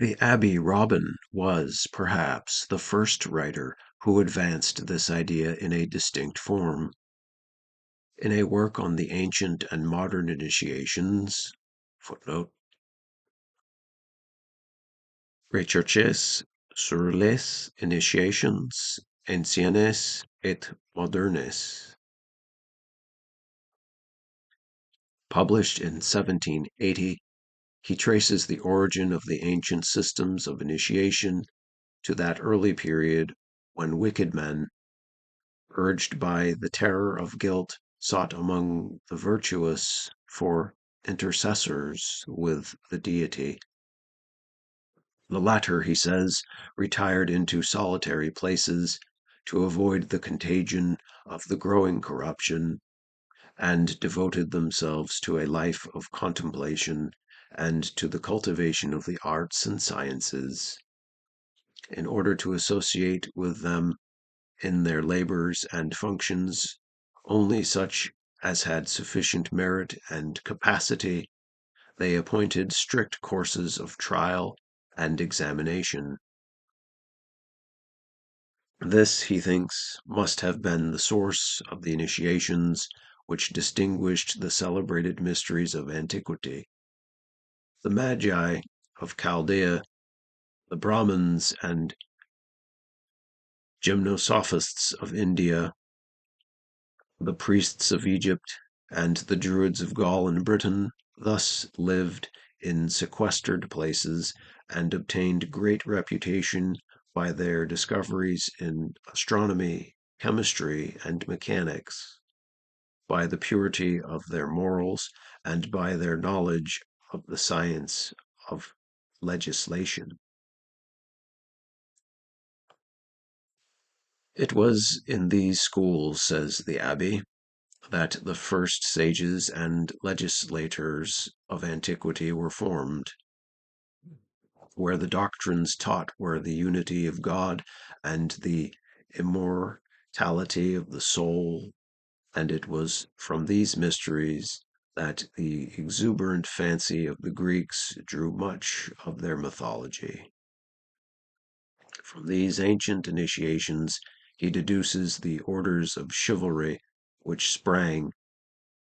The Abbé Robin was, perhaps, the first writer who advanced this idea in a distinct form. In a work on the ancient and modern initiations, footnote, Recherches sur les initiations anciennes et modernes, published in 1780, he traces the origin of the ancient systems of initiation to that early period when wicked men, urged by the terror of guilt, sought among the virtuous for intercessors with the deity. The latter, he says, retired into solitary places to avoid the contagion of the growing corruption, and devoted themselves to a life of contemplation and to the cultivation of the arts and sciences, in order to associate with them in their labors and functions only such as had sufficient merit and capacity. They appointed strict courses of trial and examination. This, he thinks, must have been the source of the initiations which distinguished the celebrated mysteries of antiquity. The Magi of Chaldea, the Brahmins and Gymnosophists of India, the priests of Egypt, and the Druids of Gaul and Britain thus lived in sequestered places and obtained great reputation by their discoveries in astronomy, chemistry, and mechanics, by the purity of their morals, and by their knowledge of the science of legislation. It was in these schools, says the abbé, that the first sages and legislators of antiquity were formed, where the doctrines taught were the unity of God and the immortality of the soul, and it was from these mysteries that the exuberant fancy of the Greeks drew much of their mythology. From these ancient initiations he deduces the orders of chivalry which sprang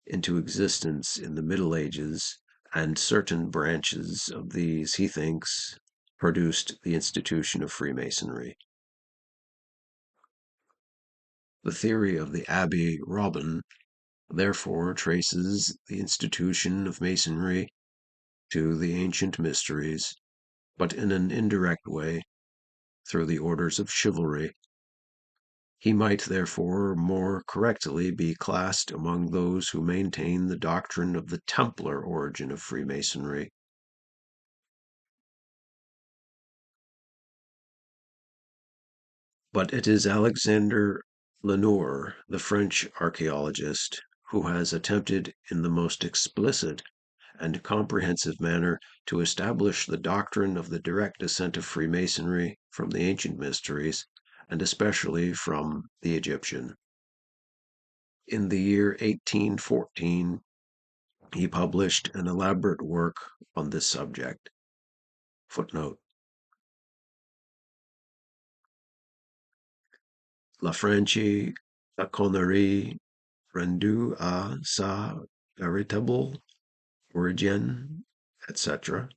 into existence in the Middle Ages, and certain branches of these, he thinks, produced the institution of Freemasonry. The theory of the Abbé Robin, therefore, traces the institution of Masonry to the ancient mysteries, but in an indirect way, through the orders of chivalry. He might therefore more correctly be classed among those who maintain the doctrine of the Templar origin of Freemasonry. But it is Alexander Lenoir, the French archaeologist, who has attempted in the most explicit and comprehensive manner to establish the doctrine of the direct descent of Freemasonry from the ancient mysteries, and especially from the Egyptian. In the year 1814, he published an elaborate work on this subject. Footnote. La Franchi, la connerie rendue à sa véritable origine, etc.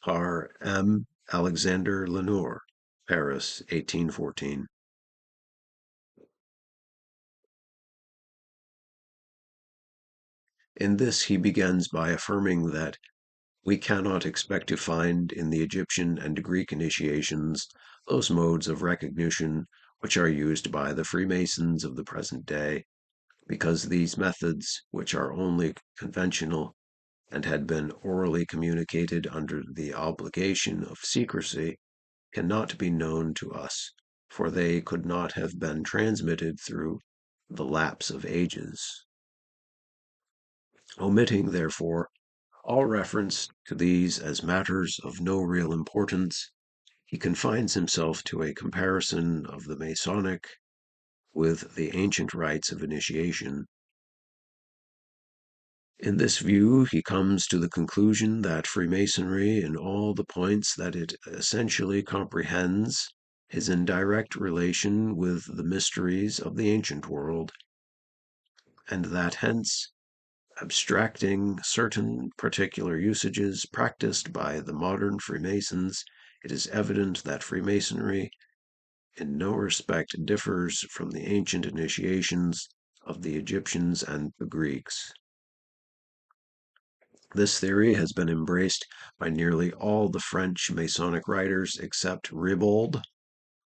Par M. Alexander Lenoir, Paris, 1814. In this he begins by affirming that we cannot expect to find in the Egyptian and Greek initiations those modes of recognition which are used by the Freemasons of the present day, because these methods, which are only conventional and had been orally communicated under the obligation of secrecy, cannot be known to us, for they could not have been transmitted through the lapse of ages. Omitting, therefore, all reference to these as matters of no real importance, he confines himself to a comparison of the Masonic with the ancient rites of initiation. In this view, he comes to the conclusion that Freemasonry, in all the points that it essentially comprehends, is in direct relation with the mysteries of the ancient world, and that hence, abstracting certain particular usages practiced by the modern Freemasons, it is evident that Freemasonry in no respect differs from the ancient initiations of the Egyptians and the Greeks. This theory has been embraced by nearly all the French Masonic writers except Ribold,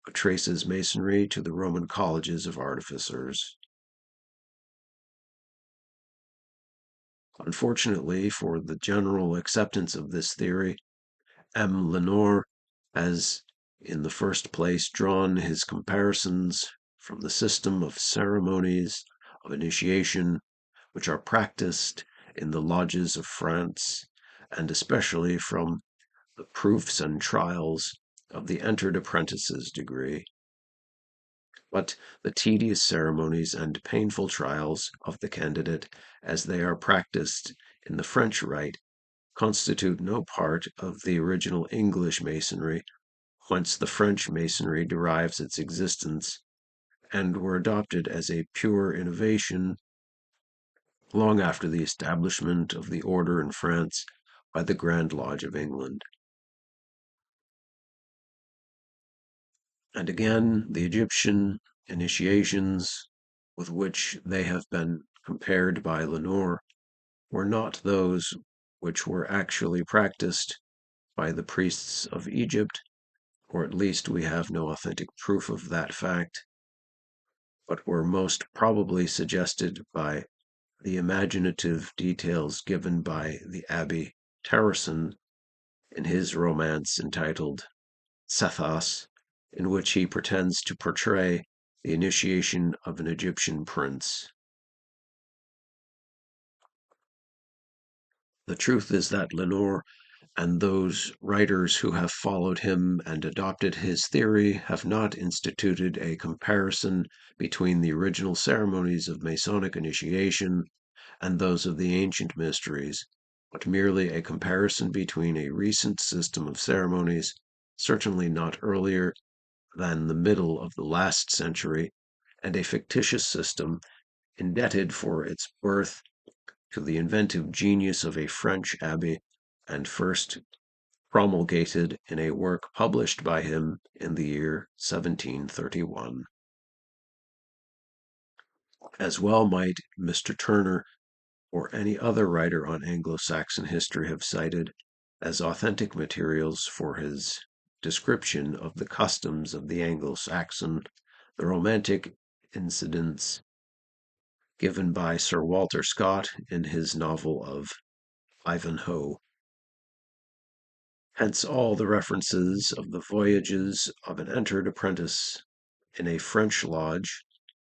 who traces Masonry to the Roman colleges of artificers. Unfortunately for the general acceptance of this theory, M. Lenoir has in the first place drawn his comparisons from the system of ceremonies of initiation which are practiced in the lodges of France, and especially from the proofs and trials of the entered apprentice's degree. But the tedious ceremonies and painful trials of the candidate, as they are practiced in the French rite, constitute no part of the original English Masonry, whence the French Masonry derives its existence, and were adopted as a pure innovation long after the establishment of the order in France by the Grand Lodge of England. And again, the Egyptian initiations with which they have been compared by Lenoir were not those which were actually practiced by the priests of Egypt, or at least we have no authentic proof of that fact, but were most probably suggested by the imaginative details given by the Abbé Terrasson in his romance entitled Sethos, in which he pretends to portray the initiation of an Egyptian prince. The truth is that Lenoir and those writers who have followed him and adopted his theory have not instituted a comparison between the original ceremonies of Masonic initiation and those of the ancient mysteries, but merely a comparison between a recent system of ceremonies, certainly not earlier than the middle of the last century, and a fictitious system indebted for its birth to the inventive genius of a French abbé, and first promulgated in a work published by him in the year 1731. As well might Mr. Turner or any other writer on Anglo-Saxon history have cited as authentic materials for his description of the customs of the Anglo-Saxon the romantic incidents given by Sir Walter Scott in his novel of Ivanhoe. Hence all the references of the voyages of an entered apprentice in a French lodge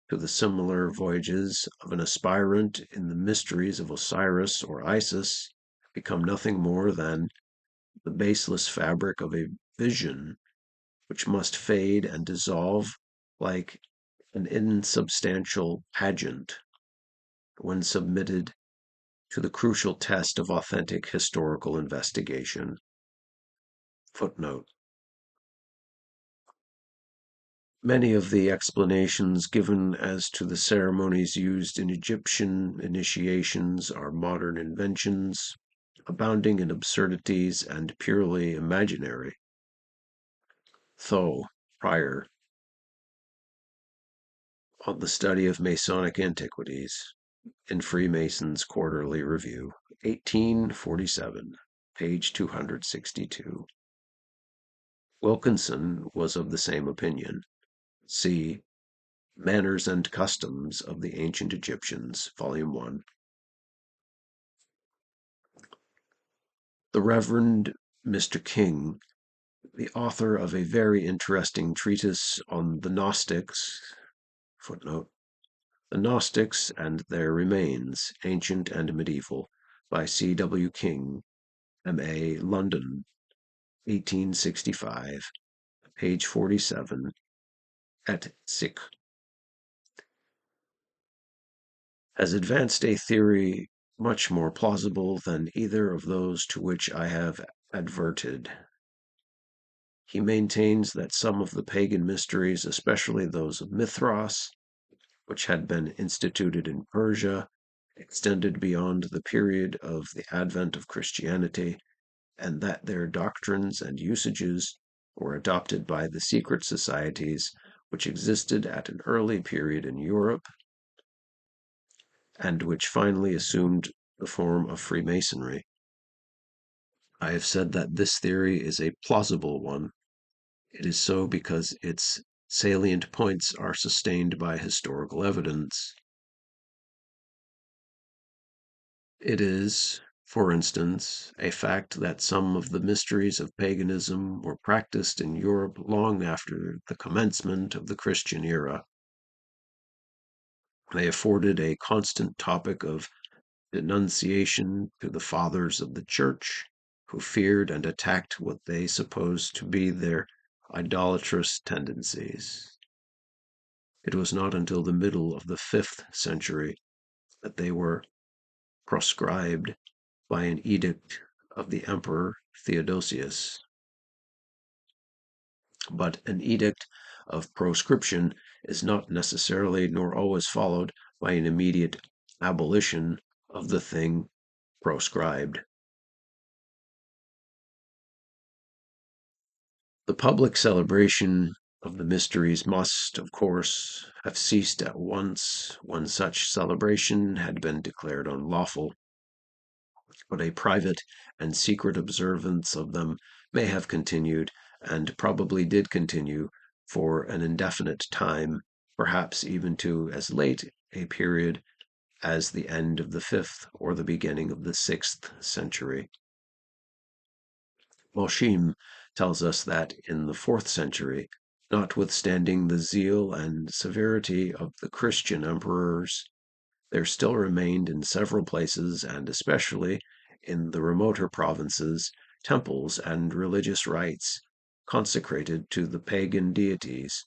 to the similar voyages of an aspirant in the mysteries of Osiris or Isis become nothing more than the baseless fabric of a vision which must fade and dissolve like an insubstantial pageant when submitted to the crucial test of authentic historical investigation. Footnote. Many of the explanations given as to the ceremonies used in Egyptian initiations are modern inventions, abounding in absurdities and purely imaginary. Though, Prior, on the study of Masonic antiquities, in Freemason's Quarterly Review, 1847, page 262. Wilkinson was of the same opinion. See Manners and Customs of the Ancient Egyptians, Volume 1. The Reverend Mr. King, the author of a very interesting treatise on the Gnostics, footnote, The Gnostics and Their Remains, Ancient and Medieval, by C.W. King, M.A., London, 1865, page 47, et seq., has advanced a theory much more plausible than either of those to which I have adverted. He maintains that some of the pagan mysteries, especially those of Mithras, which had been instituted in Persia, extended beyond the period of the advent of Christianity, and that their doctrines and usages were adopted by the secret societies which existed at an early period in Europe, and which finally assumed the form of Freemasonry. I have said that this theory is a plausible one. It is so because its salient points are sustained by historical evidence. It is, for instance, a fact that some of the mysteries of paganism were practiced in Europe long after the commencement of the Christian era. They afforded a constant topic of denunciation to the fathers of the Church, who feared and attacked what they supposed to be their idolatrous tendencies. It was not until the middle of the 5th century that they were proscribed by an edict of the Emperor Theodosius. But an edict of proscription is not necessarily nor always followed by an immediate abolition of the thing proscribed. The public celebration of the mysteries must, of course, have ceased at once when such celebration had been declared unlawful, but a private and secret observance of them may have continued, and probably did continue, for an indefinite time, perhaps even to as late a period as the end of the 5th or the beginning of the 6th century. Moshim tells us that in the 4th century, notwithstanding the zeal and severity of the Christian emperors, there still remained in several places, and especially in the remoter provinces, temples and religious rites consecrated to the pagan deities.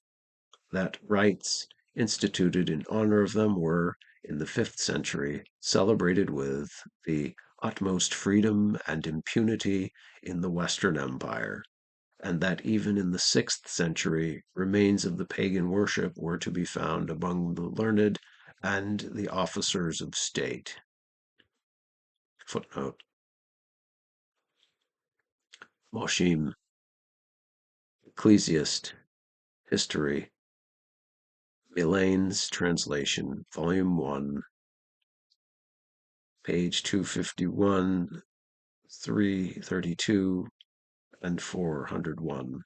That rites instituted in honor of them were, in the 5th century, celebrated with the utmost freedom and impunity in the Western Empire, and that even in the 6th century remains of the pagan worship were to be found among the learned and the officers of state. Footnote. Moshim, Ecclesiast, History, Milane's translation, Volume 1, page 251, 332, and 401.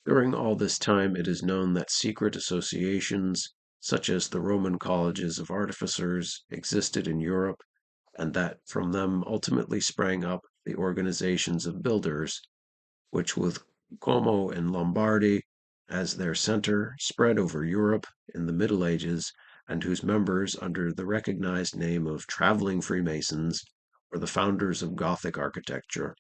During all this time, it is known that secret associations, such as the Roman colleges of artificers, existed in Europe, and that from them ultimately sprang up the organizations of builders, which with Como in Lombardy as their center spread over Europe in the Middle Ages, and whose members, under the recognized name of traveling Freemasons, were the founders of Gothic architecture.